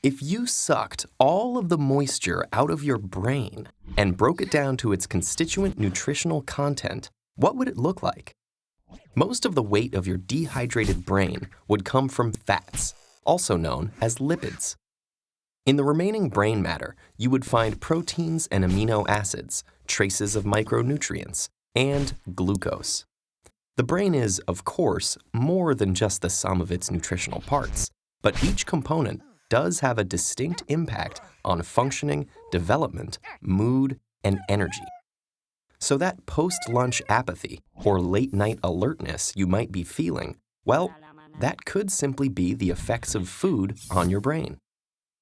If you sucked all of the moisture out of your brain and broke it down to its constituent nutritional content, what would it look like? Most of the weight of your dehydrated brain would come from fats, also known as lipids. In the remaining brain matter, you would find proteins and amino acids, traces of micronutrients, and glucose. The brain is, of course, more than just the sum of its nutritional parts, but each component does have a distinct impact on functioning, development, mood, and energy. So that post-lunch apathy or late-night alertness you might be feeling, well, that could simply be the effects of food on your brain.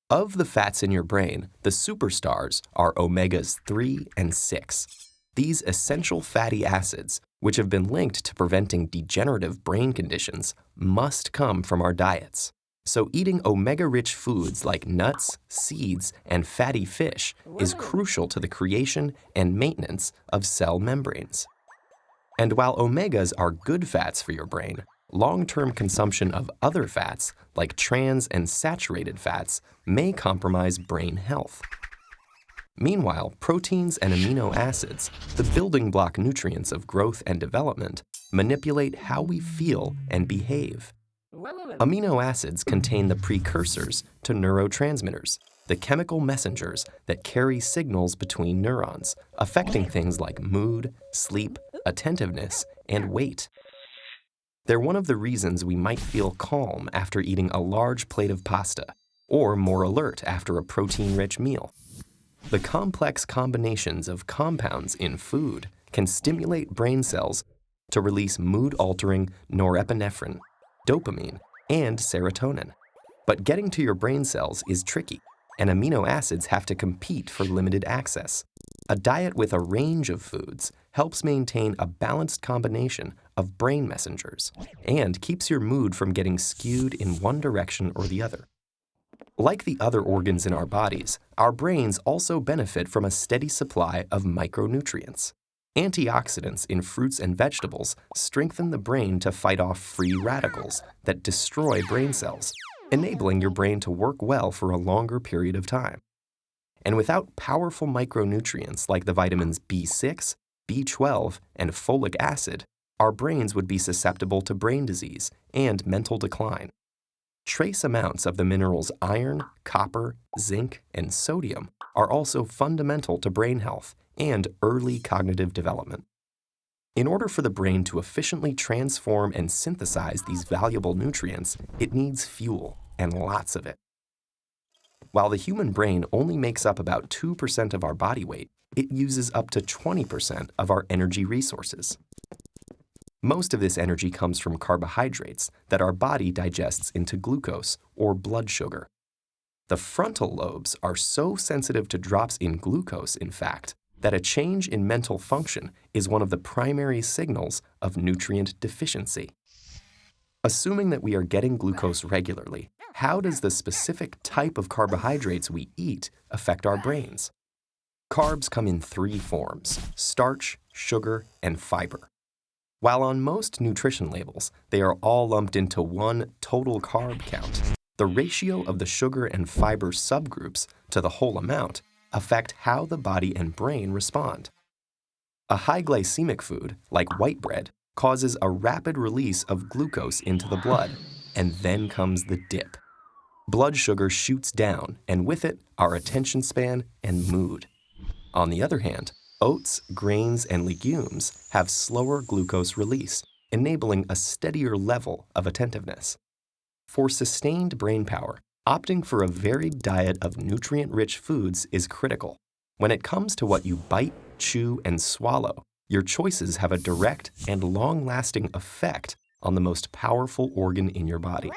Of the fats in your brain, the superstars are omegas 3 and 6. These essential fatty acids, which have been linked to preventing degenerative brain conditions, must come from our diets. So eating omega-rich foods like nuts, seeds, and fatty fish is crucial to the creation and maintenance of cell membranes. And while omegas are good fats for your brain, long-term consumption of other fats, like trans and saturated fats, may compromise brain health. Meanwhile, proteins and amino acids, the building block nutrients of growth and development, manipulate how we feel and behave. Amino acids contain the precursors to neurotransmitters, the chemical messengers that carry signals between neurons, affecting things like mood, sleep, attentiveness, and weight. They're one of the reasons we might feel calm after eating a large plate of pasta, or more alert after a protein-rich meal. The complex combinations of compounds in food can stimulate brain cells to release mood-altering norepinephrine, dopamine, and serotonin. But getting to your brain cells is tricky, and amino acids have to compete for limited access. A diet with a range of foods helps maintain a balanced combination of brain messengers and keeps your mood from getting skewed in one direction or the other. Like the other organs in our bodies, our brains also benefit from a steady supply of micronutrients. Antioxidants in fruits and vegetables strengthen the brain to fight off free radicals that destroy brain cells, enabling your brain to work well for a longer period of time. And without powerful micronutrients like the vitamins B6, B12, and folic acid, our brains would be susceptible to brain disease and mental decline. Trace amounts of the minerals iron, copper, zinc, and sodium are also fundamental to brain health and early cognitive development. In order for the brain to efficiently transform and synthesize these valuable nutrients, it needs fuel, and lots of it. While the human brain only makes up about 2% of our body weight, it uses up to 20% of our energy resources. Most of this energy comes from carbohydrates that our body digests into glucose or blood sugar. The frontal lobes are so sensitive to drops in glucose, in fact, that a change in mental function is one of the primary signals of nutrient deficiency. Assuming that we are getting glucose regularly, how does the specific type of carbohydrates we eat affect our brains? Carbs come in 3 forms: starch, sugar, and fiber. While on most nutrition labels, they are all lumped into one total carb count, the ratio of the sugar and fiber subgroups to the whole amount affect how the body and brain respond. A high glycemic food, like white bread, causes a rapid release of glucose into the blood, and then comes the dip. Blood sugar shoots down, and with it, our attention span and mood. On the other hand, oats, grains, and legumes have slower glucose release, enabling a steadier level of attentiveness. For sustained brain power, opting for a varied diet of nutrient-rich foods is critical. When it comes to what you bite, chew, and swallow, your choices have a direct and long-lasting effect on the most powerful organ in your body.